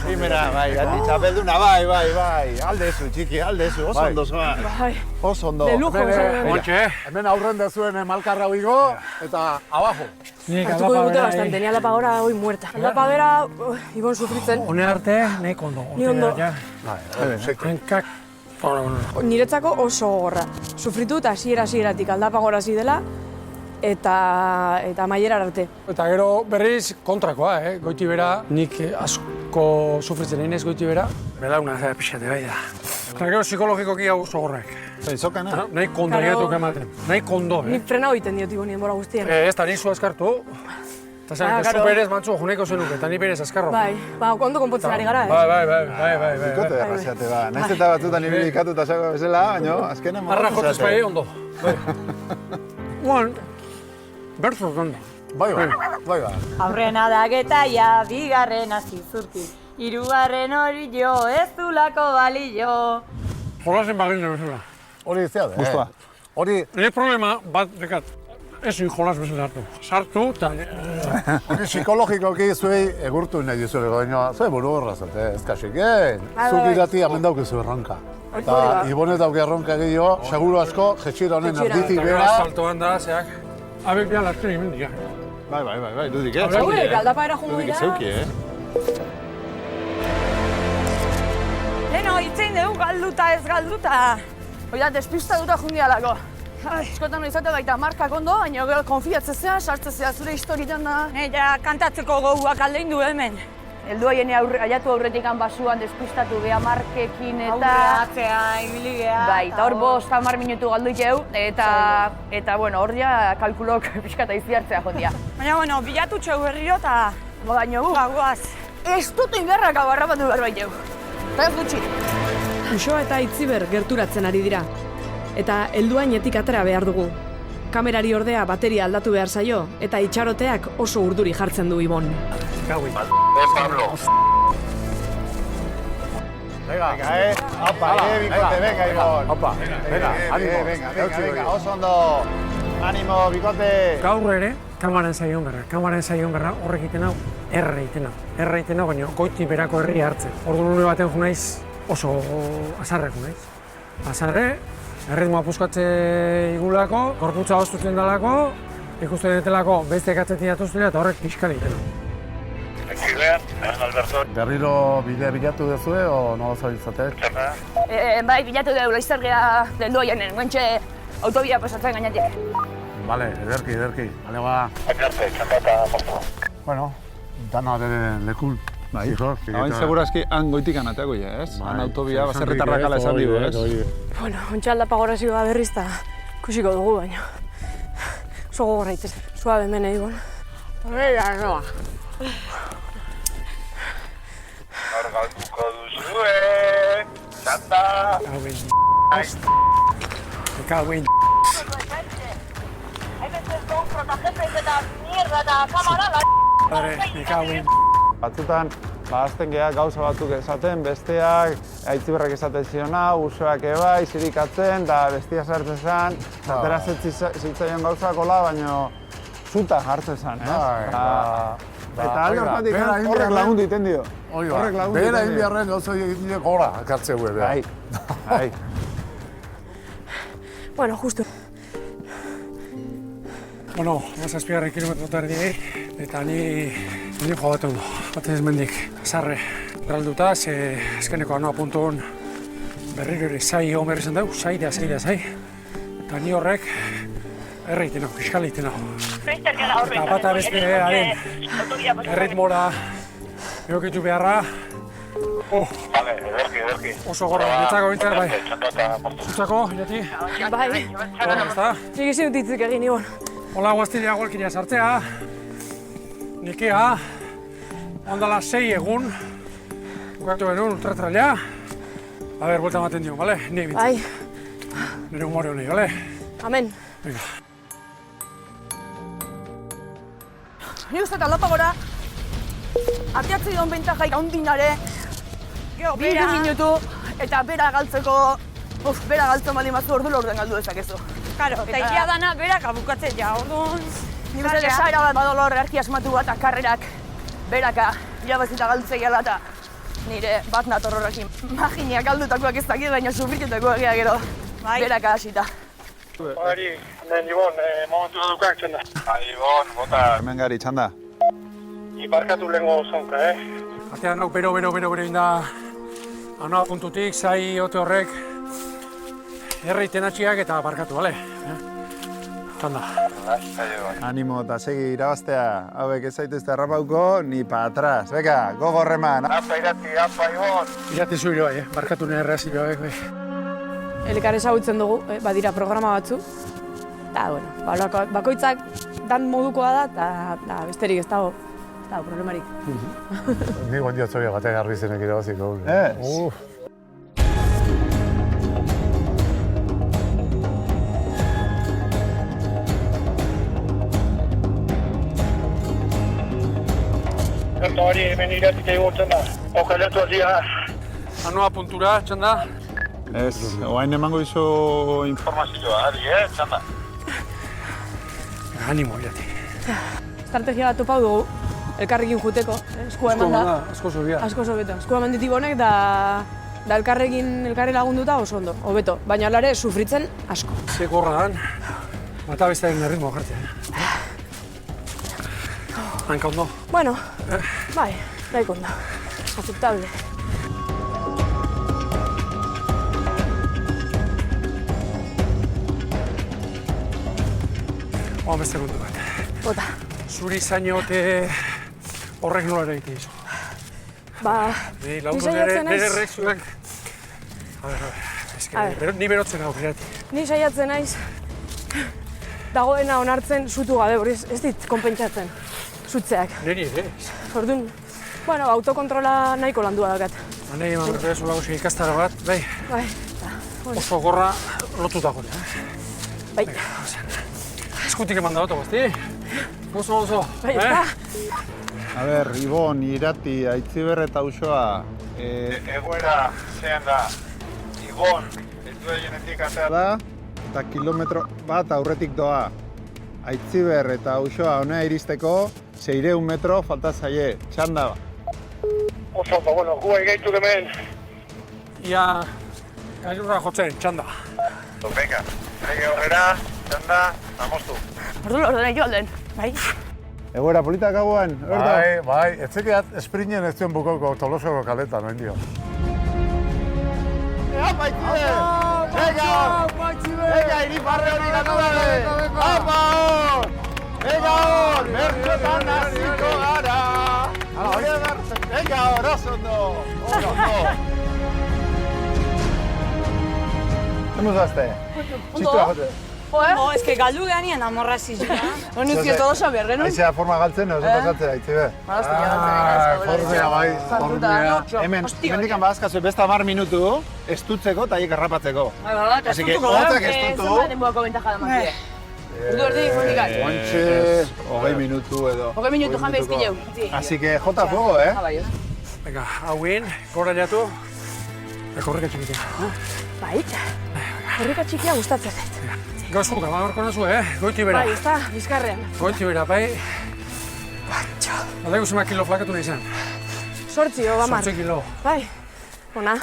Primera, bai, irati txapelduna, bai. Aldezu, txiki, oso ondo zoa. Bai. Oso ondo. De lujo, Ontxe, Hemen aurren dezuen malkarra huigo, eta abajo. Hartuko digute bastante, ni aldapa gora hoi muerta. Aldapa bera, Ibon sufritzen. Hone arte, nahi kondo. Ni ondo. Henkak. Niretzako oso gogorra. Sufritu eta hasieratik aldapa gora hasi dela, eta maierar arte. Eta gero berriz kontrakoa, goiti bera, nik asko sufritzen egin ez goiti bera. Belauna pixate bai da. Eta gero psikologikoki hau oso gorrak. Izokana? Nahi kondo egituk ematen. Nahi kondo, Nik frena egiten diot Ibon denbora guztien. Ez da nizu azkartu. Eta zer, zu berez mantzu juneiko zenuke, eta ni berez azkarro. Bai, ondo konpontzen ari gara, Bai. Ikote erraziate, ba. Naiz eta batzutan ibili ikatuta zago bezala, baina azkenen modu Arra jotuz bai ondo. Guan, bertzu ondo. Bai. Aurrena da getaia, bigarren azizurti. Hirugarren hori jo, ez dulako balio. Jolasen bagin bezala. Hori iztea da, Gustua. Hori... Nire problema bat dekat. Ezin jolas bezala hartu. Sartu eta... Hori psikologikoki zuei egurtu nahi dizuele, baina zuei buru horra zate, ez kasik, Zuk irati hemen daukezu erronka. Eta Ibonet dauke erronka gehiago, seguro asko, jetxira honen erditik bera. Asfaltoan da, zeak. Abek bian lartzen egin mendik, Bai, dudik, Zauek, aldapa era jungo dira. Zeuki, Leno, itzein dugu galduta ez galduta. Oida, despista duta jungialako. Eskotan izate baita markak ondo, baina gero konfiatzezea, sartzezea zure historietan da. Ja, kantatzeko goguak aldein du hemen. Heldu haien aiatu aurretik basuan despistatu beha markekin eta... Aurreatzea, ibili geha. Bai, eta hor 5-10 minutu galdu ikeu, eta bueno, hor ja kalkulok pixka eta iziartzea jondia. Baina, bilatu txeu berriro eta... Baina gu, Bagoaz. ez dut inberrak abarrapatu behar baiteu. Eta ez gutxi. Uxoa eta Itziber gerturatzen ari dira. Eta helduainetik atera behar dugu. Kamerari ordea bateria aldatu behar zaio, eta itxaroteak oso urduri jartzen du Ibon. Gaui. Pablo. Venga, Apa, bikote, venga, Ibon. Opa, venga, ánimo. Venga, oso ondo. Animo, bikote. Gaur ere, kameran zaion gerra, horrek egiten hau, erre egiten hau, baina goiti berako herria hartzen. Orduan une baten jo naiz, oso azarre jo naiz. Azarre, erritmoa puskatze igulako, gorputza hoztutzen dalako, ikusten ditelako besteak atzetik atuztela eta horrek pixka egiten hau. Berriro bidea bilatu duzue, o nola zabiltzate? Bai, bilatu dugu, laizzer geha dendu oianen, guentxe autobia pasatzen gainetik. Vale, ederki. Bale, ba. Bueno, dana bere lekun. Bai, hain segurazki han goitik anateako ja, ez? Han autobia, baserritarrak ala esan digu, ez? Bueno, ontsa aldapa gorazioa berriz eta ikusiko dugu, baina. Oso gogorra itezen, suabe mene Ibon. Horrela, noa. Hor gautuko duzue, txanda! Cauen. Batzutan, azten geha gauza batzuk esaten, besteak Aitziberrak esaten ziona, usoak ebai, zirikatzen, da bestia sartzen zen, zatera zitzaion gauzakola, baina zuta jartzen zen, eta alde horretik horrek lagundu iten dio. Behera egin beharren oso egin dio gora, akartzeu ebe. Bai. Bueno, justu. Bueno, 7 kilometro erdi, eta ni jo bat ondo. Batez mendik, azarre erralduta, ze azkeneko anoa puntun berriro ere zai egon behar izan dugu, zai. Eta ni horrek erreiten hau, piskal egiten hau. Eta bata bestearen erritmora egokitu beharra. Oso gorra, netzako bintzen, bai. Zutzako, irati? Bai. Gorra, ezta? Nik ezin dut hitzik egin, Ibon. Hola, guaztiria golkiria sartzea. Nikea. Ondala 6 egun. Bukatu benun, ultratrailea. A ber, buelta ematen dio, bale? Ni bintzen. Bai. Nire humore honi, bale? Amen. Venga. Ni uste eta aldapa gora, atiatzi duen bentajaik handinare, bi minutu, eta bera galtzeko, bera galtzen bali mazu ordu laurden galdu dezakezu. Karo, eta egia dana berak abukatzen ja, orduan. Ni uste desaira bat badolor erki asmatu bat, karrerak beraka irabazita galtzeiala eta nire bat nator horrekin. Maginak galdutakoak ez dakit, baina sufriketako egia gero, beraka hasita. Hori, Ibon, momentu da dukak txanda. Ibon, bota. Hemen gari, txanda. Iparkatu lehenko zonka, Atean hau bero inda anoa puntutik, zai ote horrek erreiten atxiak eta barkatu, bale? Txanda. Animo eta segi irabaztea, hauek ez zaituzte errapauko, ni pa atrás. Beka, gogo horreman. Apa irati, apa Ibon. Irati zu bai, barkatu nire errazio bai. Elkar ezagutzen dugu, badira programa batzu. Eta, bueno, bakoitzak dan modukoa da, eta besterik ez dago. Ez dago, problemarik. Ni guan diotzoia batek garbi zenek irabaziko. Eta hori hemen iratik egoten da. Okalatu azia. Anoa puntura, txanda? Ez, oain emango izo informazioa, adi, txanda. Animo, irati. Estrategia bat topau dugu, elkarrekin juteko, eskua eman da. Asko zobia. Asko zobeto. Eskua eman ditibonek da elkarri lagunduta oso ondo, hobeto. Baina alare sufritzen asko. Ze gorra dan, bata bestearen erritmoa jartzen. Hanka ondo. Bueno, bai, nahiko ondo. Aceptable. Oan beste kontu bat. Bota. Zuri zainote horrek nola ere egiten izu. Ba, ni saiatzen naiz. Nire errezuak. Ni berotzen hau, irati. Ni saiatzen naiz. Dagoena onartzen zutu gabe, hori ez dit konpentsatzen. Zutzeak. Neri ere. Orduan, bueno, autokontrola nahiko landua dakat. Nei eman berrezu lago ikastara bat, bai. Bai, Oso gorra lotuta gure, Bai. Eskutik eman da dut, guzti? Oso. Bai, ezta? A ber, Ibon, Irati, Aitziber eta Usoa, Egoera zean da, Ibon, ez du egenetik atea da, eta kilometro bat aurretik doa. Aitziber eta Usoa honea iristeko, 600 metro falta zaie, txanda. Oso, bueno, gu egeitu hemen. Ia, gailurra jotzen, txanda. Venga, ege horrera, txanda, amostu. Ordu joalden, bai? Egoera politak hauan, Bai, etzekeat esprinen ez zuen bukoko Tolosako kaletan, noin dio. Apa, Aitziber! Venga, iriparre hori ganadare! Apa! Venga hor, bertxotan hasiko gara! Venga hor, osondo! Hemos azte? Txistua jote? No, es que galdu gehanien amorrazi zira. Honi uzki Tolosa behar genuen? Aizea forma galtzen, oso pasatzea, Aitziber. Formea bai, formea. Hemen, mendikan badazkazu beste 10 minutu, estutzeko eta hiek errapatzeko. Así que, hotzak estutu. Zenbat denboako bentaja da makia. Urdu erdi, monikak. Oantxe, 20 minutu edo. 20 minutu jan behizkileu. Así que, jota fuego, eh? Venga, hauin, gora jatu. Korrika txikitea. Bai, korrika txikia gustatzen zait. Gauzko, gamarko nazu, goiti bera. Bai, ez da, bizkarrean. Goiti bera, bai. Aldeko zema kilo flakatu nahi zen. 8 gamar. 8 kilo. Bai, ona.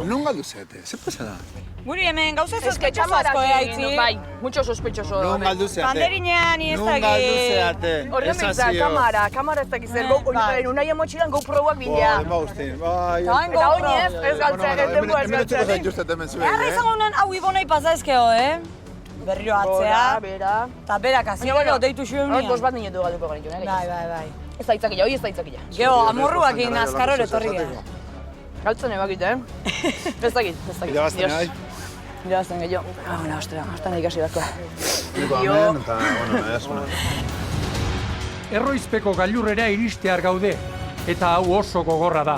Non galdu zeate, ze pasa da? Guri hemen gauza Ez que sospechoso asko, Aitzi. bai, mucho sospechoso. Non galdu zeate? Banderinean ez Non galdu zeate? Horren bizta, kamara ez dakiz zer, unai emotxilan GoProak bidea. Ema guztin, bai. Eta oinez, ez galtzea, ez denboa ez galtzea. Zaituztet hemen zuek, Erra izango honen hau ibonei pasazkeo, Berriro atzea. Bera. Eta berak azikero deitu zuen Hor, bost bat minutu galduko garen joan. Bai. Ez da itzakila, hoi ez da itzakila. Geo, amorruak egin azkarro etorri gara. Galtzen ebakit, Ez dakit. Irabazten, bai. Irabazten gehiago. Ona, ostera, hartan ikasi beharko. Hemen, eta, bueno, Erroizpeko gailurrera iristear gaude, eta hau oso gogorra da.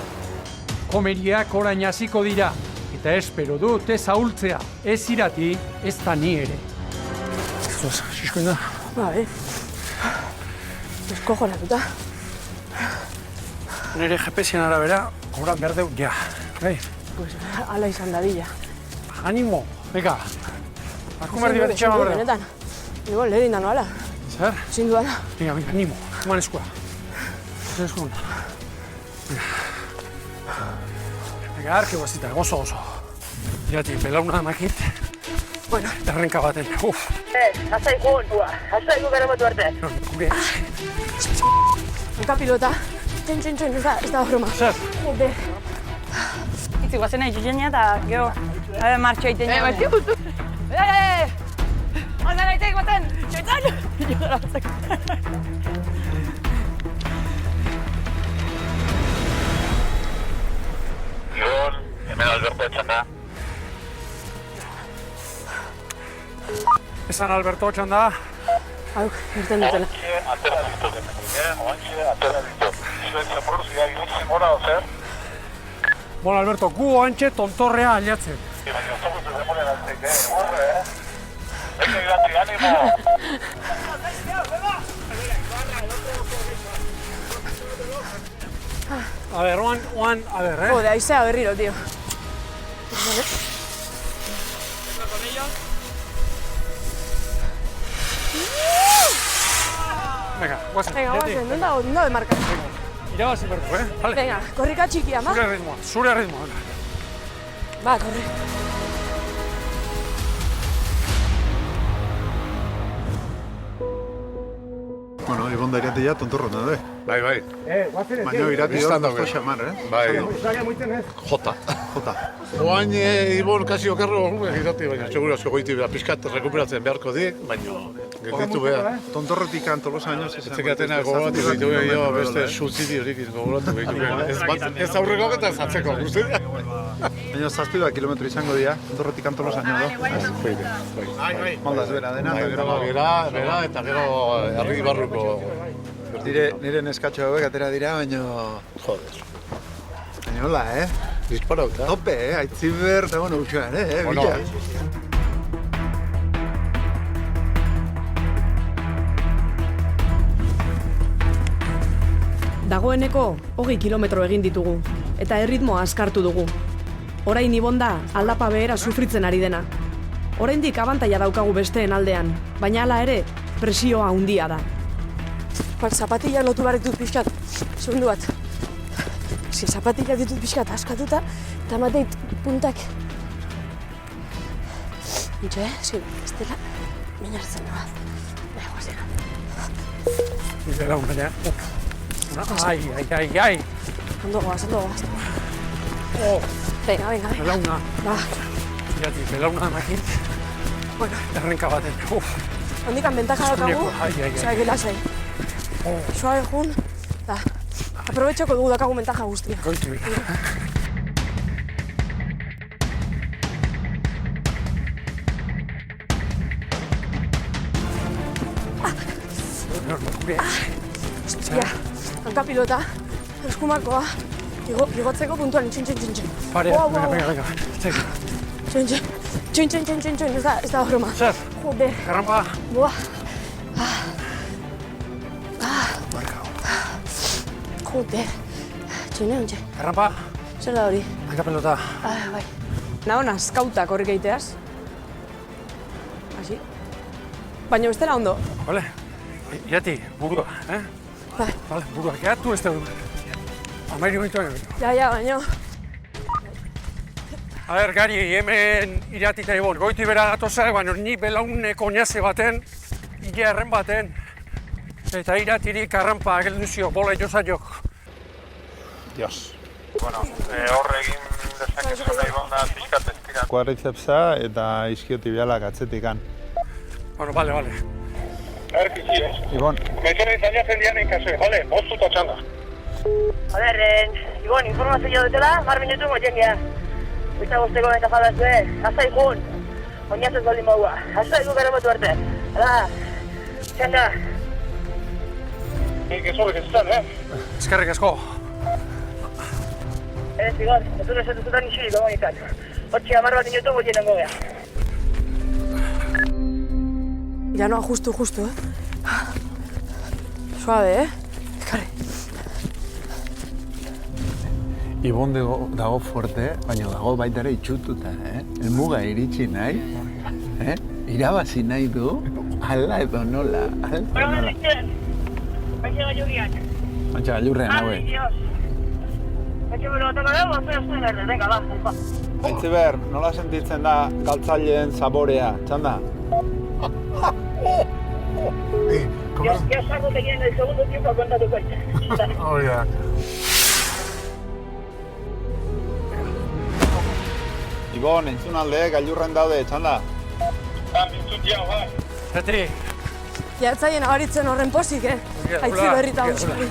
Komeriak orain hasiko dira, eta espero dut ez ahultzea, ez Irati, ez da ni ere. Xiskoin da. Bai. Esko joratuta. Nire GPS-en arabera, gora berdeu, ja. Bai. Pues, ala izan dadila. Animo, venga. Arkumar divertitxea berdeu. Benetan. Igual, leherin da noala. Zer? Zindu ala. Venga, animo, eman eskua. Zer eskua. Venga, arki guazita, gozo. Irati, belauna makit. Bueno. Errenka baten, Azaigu gara batu arte. Gure. Eka pilota. Txen, ez da broma. Zer? Joder. Itzi, guazen nahi zuzenia eta gero, martxo egiten jago. Bai, justu. Onda nahitek baten, txoitan! Ibon, hemen Alberto txanda. Esan Alberto txanda. Hau, irten dutela. Atera ditu hemen, oantxe atera ditu. Zuen zemuruzia gilitzen gora, zer? Bueno, Alberto, gu oantxe tontorrea aliatzen. Baina zogutu demoren altek, horre, Venga, Irati, ánimo! A ver, a ver, Joder, aizea berriro, tío. Venga, guazen. Venga, guazen, non da marka. Irabazi berdu, Vale. Venga, korrika txikia, ma? Zure ritmoa. Ba, korri. Bueno, Ibon da Irati ja tontorro da, Bai. Baina Irati hor xamar, Bai. Jota. Oain Ibon kasi okerro Irati, baina segurazko goiti behar pixkat rekuperatzen beharko dik, baina gelditu behar. Tontorrotik Tolosa baino ez Etzekatena gogoratu behitu behar, beste sutzidi horik gogoratu behitu behar. Ez aurreko eta ez atzeko, guzti? Baina 7 kilometro izango dira, Tontorrotik Tolosa baino do. Bai. Maldaz bera dena, Bera eta gero herri barruko. Nire neskatxo hauek atera dira, baina... Joder. Baina hola, Disparo, tope, Aitziber, eta bueno, uxoan, bila. Dagoeneko 20 kilometro egin ditugu, eta erritmoa askartu dugu. Orain ibon da aldapa behera sufritzen ari dena. Oraindik abantaila daukagu besteen aldean, baina hala ere presioa handia da. Zapatilla lotu behar ditut pixkat, segundu bat. Zapatilla ditut pixkat askatuta, eta mateit puntak. Nintxe, ez dela, minartzen doa. Nahi guazera. Belaun, baina. Ai. Ondo goaz. Venga. Belauna. Ba. Iati, belauna makit. Bueno. Errenka baten. Hondikan bentaja daukagu. Osea, gelasai. Suave jun, da. Aprobetxoko dugu dakagu bentaja guztia. Goitu bila. Ostia, hankapilota, eskumakoa, igotzeko puntuan, txin. Parea, venga. Txin, ez da broma. Zer? Joder. Garrampa. Buah. Joder. Txin. Garrampa. Zer da hori? Hankapelota. Bai. Nahona, skautak horrek egiteaz. Hasi? Baina bestela ondo. Vale. Iati, burua, Bai. Vale, burua, geatu ez dugu. Amairu mintuan egin. Ja, baina. A ber, Gari, hemen iratita ibon. Goiti bera gatoza, baina ni belauneko oinaze baten, erren baten, eta iratirik arrampa gelduzio, bola jozaiok. Dios. Bueno, horre egin dezakezuna ibon da pixkat espirat. Kuadritzepsa eta iskiotibialak atzetikan. Bueno, vale. Erkizio. Ibon. Metxera izainatzen dianen kasue, bale, boztuta txanda. Joder, Ibon, informazio dutela, 10 minutu motzen gea. Eta guzteko eta jadazue, azai jun. Oinazez baldin maua, azai gu gara motu arte. Hala, txanda. Nik ez horrek ez zan, Eskerrik asko. Ibon, ez dut zutan isirik komunikan. Hortxe 10 minutu motzen nengo gea. Ya no, justo, Suave, Ekarri. Ibon dago fuerte, baina dago baita ere itxututa, Elmuga iritsi nahi, irabazi nahi du, ala edo nola, Baina gailurrian. Baina gailurrean, haue. Dios. Baina bero batako dugu, zuen erre, venga, ba. Aitziber, nola sentitzen da galtzaileen zaborea, txanda? Ya saco que en el segundo tiempo a cuenta tu cuenta. Hori da. Ibon, entzun alde, gailurren daude, txanda? Entzun jau, bai. Zeti. Jatzaien abaritzen horren posik, Aitzi berrita onzuri.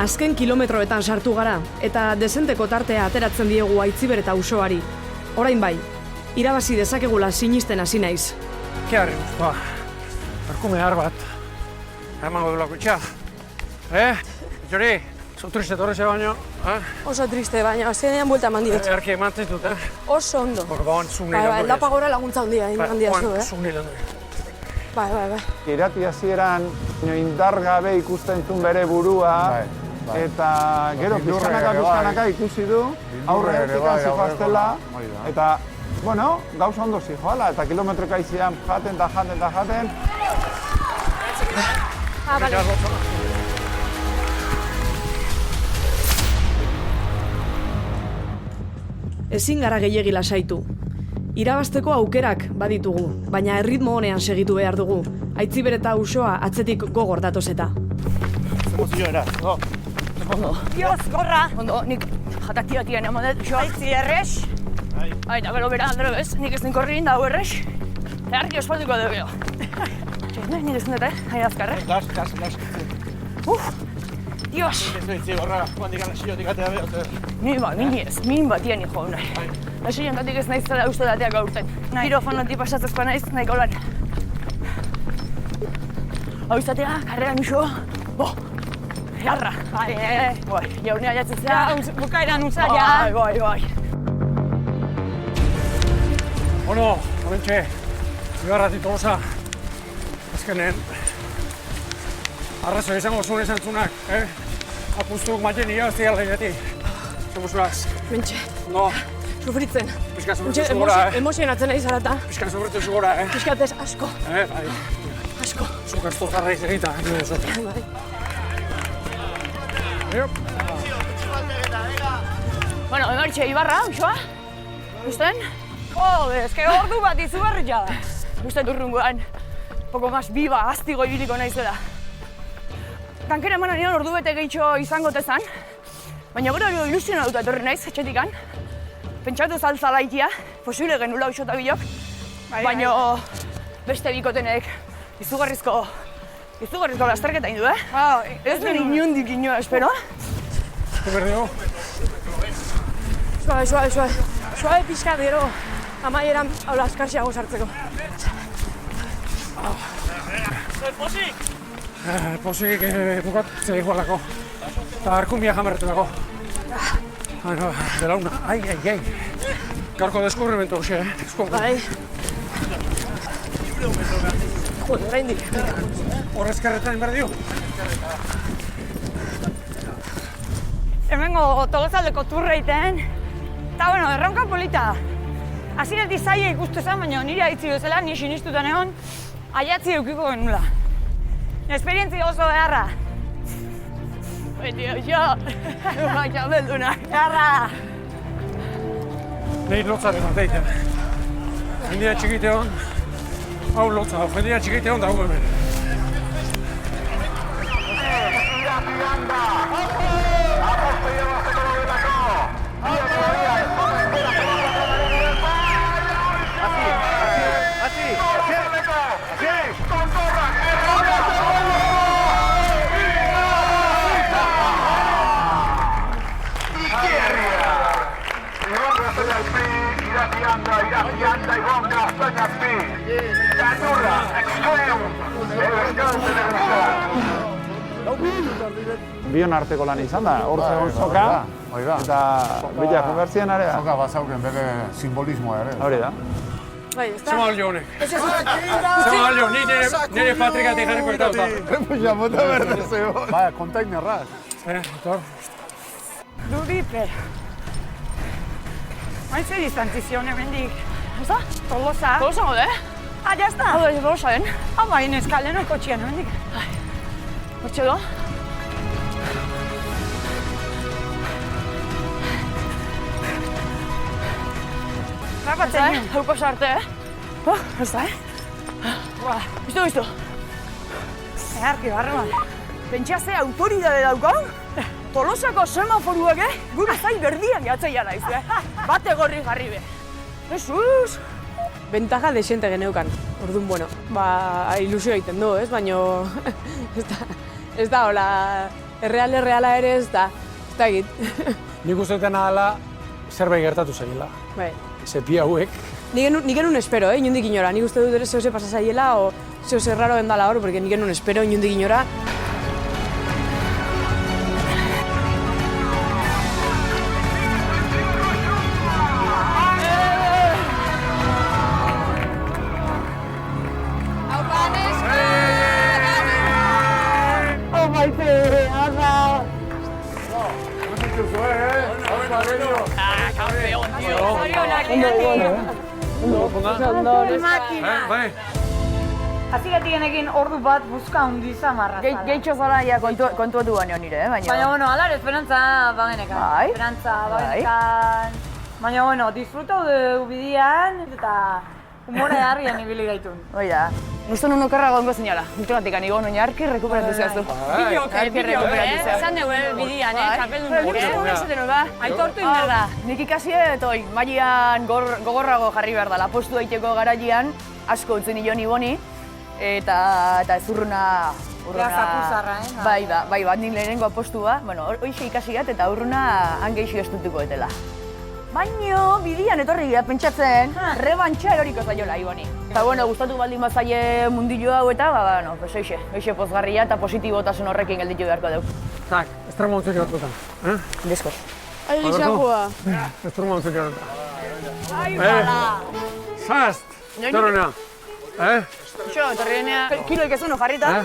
Azken kilometroetan sartu gara, eta dezenteko tartea ateratzen diegu Aitziber eta Usoari. Orain bai, irabazi dezakegula sinisten hasi naiz. Kearri guztua. Perkume har bat. Emango dula kutxa. Jori, zu triste torreze baino. Oso triste, baina azkenean buelta eman diot. Erki eman zitut, Oso ondo. Orduan, zun nire Bai, aldapa gora laguntza handia zu, Zun nire Bai. Irati hasieran indar gabe ikusten zuen bere burua, eta gero pizkanaka ikusi du, aurre hortikan zijoaztela, eta, bueno, gauza ondo zijoala, eta kilometroka izian jaten. Bale. Ezin gara gehiegi lasaitu. Irabazteko aukerak baditugu, baina erritmo honean segitu behar dugu. Aitziber eta Usoa atzetik gogor datoz eta. Emozioera, Ondo. Dios, gorra! Ondo, nik jataktibatian emodet, Usoa. Aitzi errex. Aita, gero bera andrebez, nik ez ninkorri da hau errex. Eta harri ospaldiko dugu geho. Txain, nik ez dut, hain azkarre. Las. Dios! Ez behitzi gorra, guandik anaziotik atea behar. Min batien hijo nahi. Laixo jantatik ez naiz zela uste dateak aurten. Kirofanotik pasatzezkoa naiz, nahiko lan. Hau izatea, karreran Usoa. Jarra. Bai, jaunea jatzitzea. Bukaeran usaila. Bai. Bueno, horrentxe, Ibarratik Tolosa, azkenen, arrazo izango zuen esantzunak, apustuk maten irabazti gala irati. Zemuzuaz. Mentxe. No. Sufritzen. Piskat sufritu zugora, Emozionatzen ari zarata. Piskat sufritu zugora, Piskat ez, asko. Bai. Asko. Zuk ez dut jarraiz egita, nire zote. Bai. Bueno, emertxe Ibarra, uxoa? Usten? Jode, eske ordu bat izugarri jada. Uste urrungoan, poko mas biba, aztigo ibiliko naizela. Tankera eman nion ordu bete gehitxo izango tezan, baina gero ilusiona dut etorri naiz, etxetikan. Pentsatu zaltzala ikia, posible genula uxota bilok, baina beste bikotenek izugarrizko lasterketa indu, Ez duen inundik inoa, espero. Berdeo. Suabe pixka gero, amaieran haula askarxiago sartzeko. Posik? Posik bukatzea igualako. Eta arkumbia jamerretu dago. Belauna, ai. Gaurko deskubrimentu hoxe, Bai. Jode, oraindik. Horrezkerretan berdio. Hemengo Tolosaldeko turreiten, eta bueno, erronka polita. Hasieratik zaila ikustu zen, baina nire aitzi bezala, ni sinistutan egon, aiatzi eukiko genula. Esperientzia oso beharra. Beti oso, baina belduna, beharra. Nei lotzaren bateiten. Jendia txikite hon, hau lotza, jendia txikite hon dago hemen. Bion arteko lan izan da, hor zegoen soka, eta bila konbertzien area. Soka bazauken bere simbolismoa ere. Hori da. Bai, ez da? Zema alio honek. Zema alio, nire patrikatik jarriko eta uta. Epuxa, mota berda zego. Baina, kontainerraz. Etor. Dudipe. Hain zer distantzizion hemendik. Ez da? Tolosa. Tolosa gode? Ah, ya está. Hau da, Tolosaren. Hau bain eskaldeno kotxian hemendik. Hortxe do? Rapatzen, hauko sarte, ez da, Biztu. Eharki, barreman. Pentsa ze autoridade daukau? Tolosako semaforuak, gure zain berdian jatzeia naiz, Bate gorri jarri be. Jesus! Bentaja desente geneukan. Orduan, bueno, ilusio egiten du, ez? Baina ez da, hola, erreala ere ez da egit. Nik uste duten ahala zerbait gertatu zaila. Bai. Zepi hauek. Nik genuen espero, inundik inora. Nik uste dut ere zehose pasa zaiela, o zehose raro gendala hor, porque nik genuen espero, inundik inora. Azikatik genekin ordu bat buska hundi zamarra zala. Gehitxo zala ja kontuatu baino nire, baina... Baina, bueno, alare, esperantza bagenekan. Bai. Esperantza bagenekan. Baina, bueno, disfrutau dugu bidian, eta humore harrian ibili gaitun. Oida, guztu nun okerra gongo zinala. Mutugatik anigo, noin harki rekuperatu zehaztu. Harki rekuperatu zehaztu. Zan dugu bidian, txapeldun. Aitortu inberda. Nik ikasi etoi, maian gogorrago jarri behar da. Lapostu daiteko garaian, asko utzen nion iboni. Eta ez urruna... Zapuzarra, Bai, nik lehenengo apostua. Bueno, hoxe ikasiat eta urruna hangeixo estutuko etela. Baino, bidian etorri gira pentsatzen, rebantxa eroriko zaiola Iboni. Eta bueno, gustatu baldin bazaie mundillo hau eta, no, pues eixe pozgarria eta positibotasun horrekin gelditu beharko dugu. Tak, estrema ontzuk eratuta. Deskos. Ai, gizakua. Estrema ontzuk eratuta. Ai, bala. Zast, torrena. Xo, torrenea. Kiloik ez uno jarrita.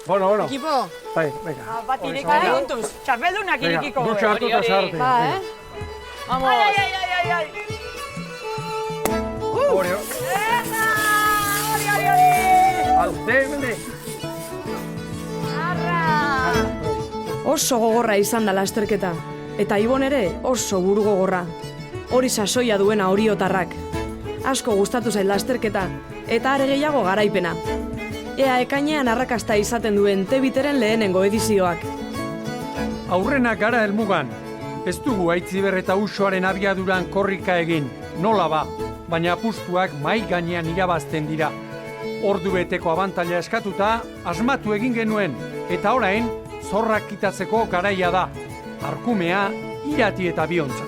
Bueno. Ekipo. Bai, venga. Bat irekiko. Kontuz. Txapeldunak irekiko. Dutxa hartuta sartu. Vamos. Ai. Oreo. Alde. Oso gogorra izan da lasterketa, eta Ibon ere oso buru gogorra. Hori sasoia duena oriotarrak. Asko gustatu zait lasterketa, eta are gehiago garaipena. Ea ekainean arrakasta izaten duen T-Biteren lehenengo edizioak. Aurrenak gara helmugan. Ez dugu Aitziber eta Usoaren abiaduran korrika egin, nola ba, baina apustuak mai gainean irabazten dira. Ordu beteko abantaila eskatuta, asmatu egin genuen, eta orain, zorrak kitatzeko garaia da. Arkumea, irati eta biontza.